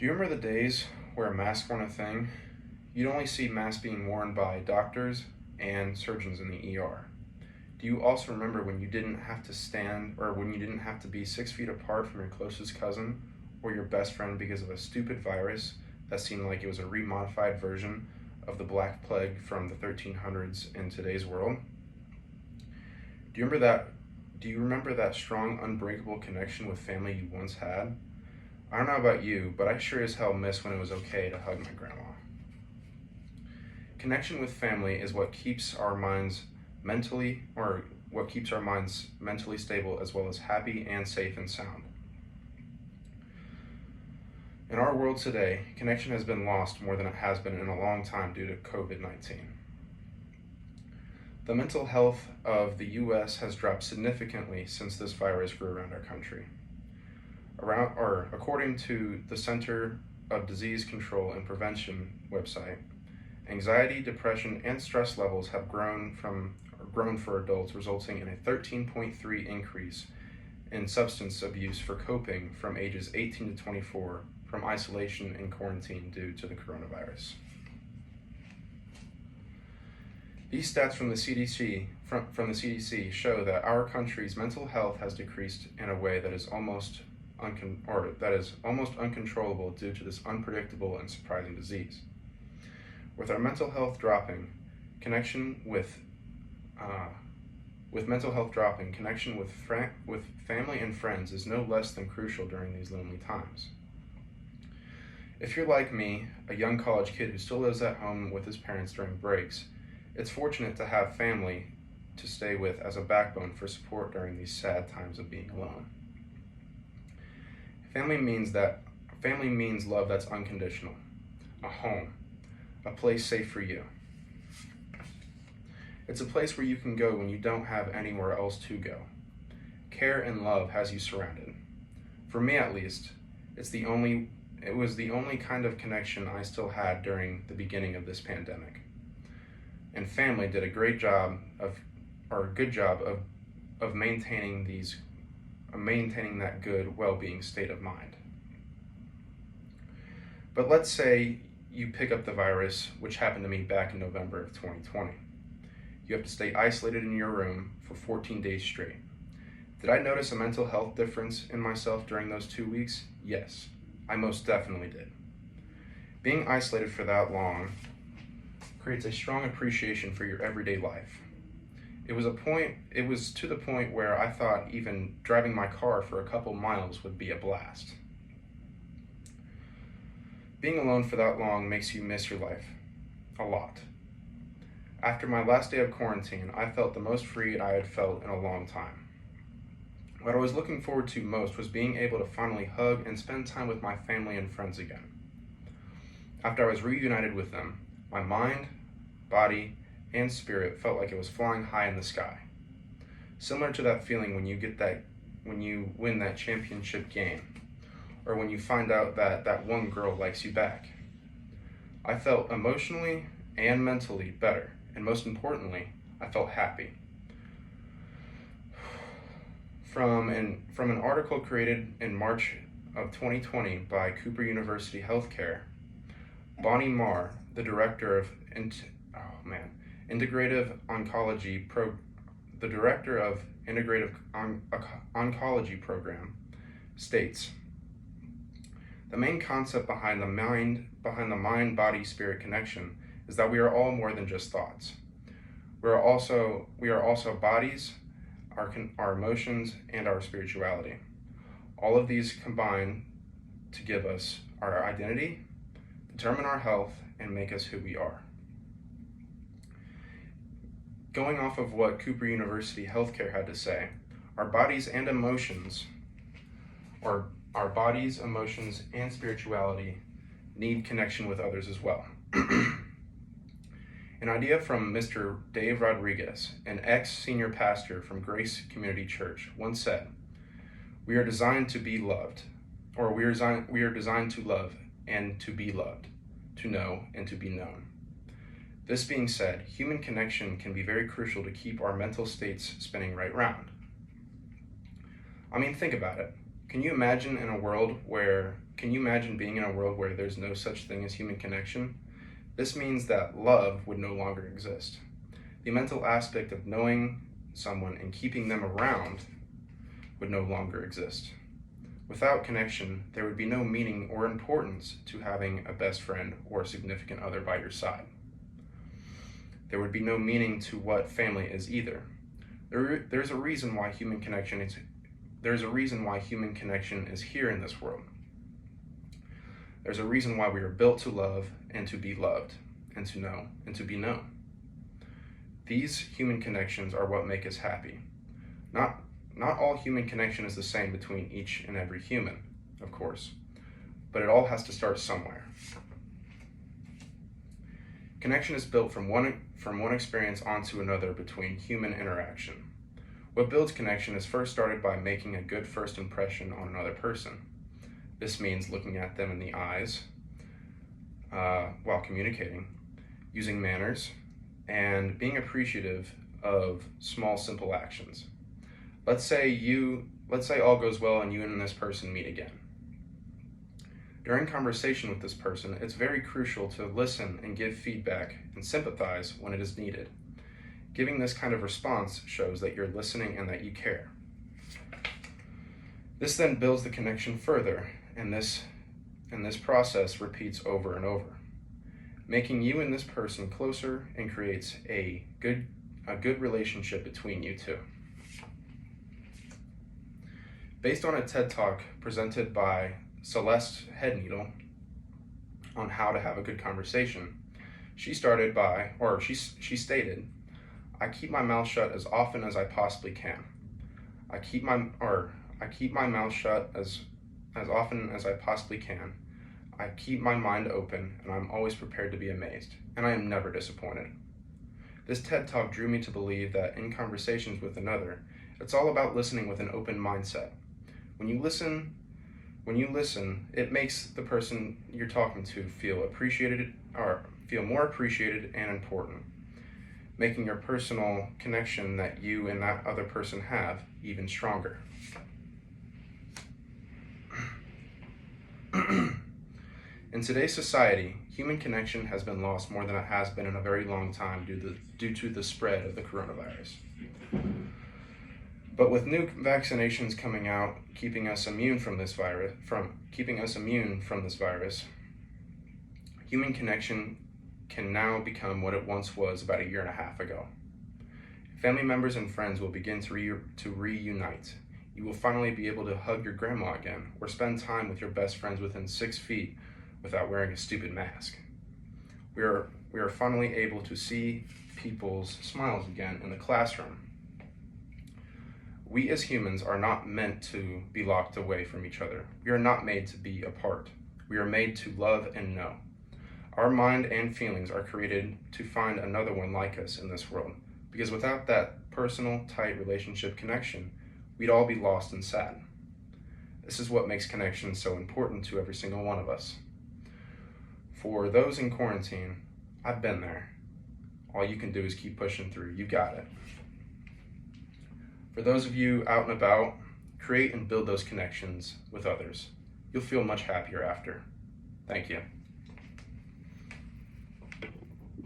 you remember the days where masks weren't a thing? You'd only see masks being worn by doctors and surgeons in the ER. Do you also remember when you didn't have to stand or when you didn't have to be 6 feet apart from your closest cousin or your best friend because of a stupid virus that seemed like it was a remodified version of the Black Plague from the 1300s in today's world? Do you remember that? Do you remember that strong, unbreakable connection with family you once had? I don't know about you, but I sure as hell miss when it was okay to hug my grandma. Connection with family is what keeps our minds mentally stable as well as happy and safe and sound. In our world today, connection has been lost more than it has been in a long time due to COVID-19. The mental health of the U.S. has dropped significantly since this virus grew around our country. According to the Center of Disease Control and Prevention website, anxiety, depression, and stress levels have grown for adults, resulting in a 13.3 increase in substance abuse for coping from ages 18 to 24 from isolation and quarantine due to the coronavirus. These stats from the CDC show that our country's mental health has decreased in a way that is almost uncontrollable due to this unpredictable and surprising disease. With our mental health dropping, connection with family and friends is no less than crucial during these lonely times. If you're like me, a young college kid who still lives at home with his parents during breaks, it's fortunate to have family to stay with as a backbone for support during these sad times of being alone. Family means love that's unconditional, a home, a place safe for you. It's a place where you can go when you don't have anywhere else to go. Care and love has you surrounded. For me at least, it was the only kind of connection I still had during the beginning of this pandemic. And family did a good job of maintaining that good well-being state of mind. But let's say you pick up the virus, which happened to me back in November of 2020. You have to stay isolated in your room for 14 days straight. Did I notice a mental health difference in myself during those 2 weeks? Yes, I most definitely did. Being isolated for that long creates a strong appreciation for your everyday life. It was to the point where I thought even driving my car for a couple miles would be a blast. Being alone for that long makes you miss your life a lot. After my last day of quarantine, I felt the most free I had felt in a long time. What I was looking forward to most was being able to finally hug and spend time with my family and friends again. After I was reunited with them, my mind, body, and spirit felt like it was flying high in the sky. Similar to that feeling when you win that championship game, or when you find out that one girl likes you back. I felt emotionally and mentally better, and most importantly, I felt happy. From an article created in March of 2020 by Cooper University Healthcare, Bonnie Marr, the director of Integrative Oncology Program, states, the main concept behind the mind-body-spirit connection is that we are all more than just thoughts. We are also bodies, our emotions, and our spirituality. All of these combine to give us our identity, determine our health, and make us who we are. Going off of what Cooper University Healthcare had to say, our bodies, emotions, and spirituality need connection with others as well. An idea from Mr. Dave Rodriguez, an ex-senior pastor from Grace Community Church, once said, "We are designed to be loved, or we are designed to love and to be loved, to know and to be known." This being said, human connection can be very crucial to keep our mental states spinning right round. I mean, think about it. Can you imagine in a world where Can you imagine being in a world where there's no such thing as human connection? This means that love would no longer exist. The mental aspect of knowing someone and keeping them around would no longer exist. Without connection, there would be no meaning or importance to having a best friend or significant other by your side. There would be no meaning to what family is either. There's a reason why human connection is here in this world. There's a reason why we are built to love and to be loved, and to know and to be known. These human connections are what make us happy. Not all human connection is the same between each and every human, of course, but it all has to start somewhere. Connection is built from one experience onto another between human interaction. What builds connection is first started by making a good first impression on another person. This means looking at them in the eyes while communicating, using manners, and being appreciative of small, simple actions. Let's say all goes well and you and this person meet again. During conversation with this person, it's very crucial to listen and give feedback and sympathize when it is needed. Giving this kind of response shows that you're listening and that you care. This then builds the connection further, and this process repeats over and over, making you and this person closer and creates a good relationship between you two. Based on a TED Talk presented by Celeste Headneedle on how to have a good conversation, she stated, "I keep my mouth shut as often as I possibly can. I keep my mouth shut as often as I possibly can. I keep my mind open, and I'm always prepared to be amazed, and I am never disappointed." This TED Talk drew me to believe that in conversations with another, it's all about listening with an open mindset. When you listen, it makes the person you're talking to feel more appreciated and important, making your personal connection that you and that other person have even stronger. In today's society, human connection has been lost more than it has been in a very long time due to the spread of the coronavirus. But with new vaccinations coming out, keeping us immune from this virus, human connection can now become what it once was about a year and a half ago. Family members and friends will begin to reunite. You will finally be able to hug your grandma again, or spend time with your best friends within 6 feet without wearing a stupid mask. We are finally able to see people's smiles again in the classroom. We as humans are not meant to be locked away from each other. We are not made to be apart. We are made to love and know. Our mind and feelings are created to find another one like us in this world, because without that personal, tight relationship connection, we'd all be lost and sad. This is what makes connection so important to every single one of us. For those in quarantine, I've been there. All you can do is keep pushing through. You got it. For those of you out and about, create and build those connections with others. You'll feel much happier after. Thank you.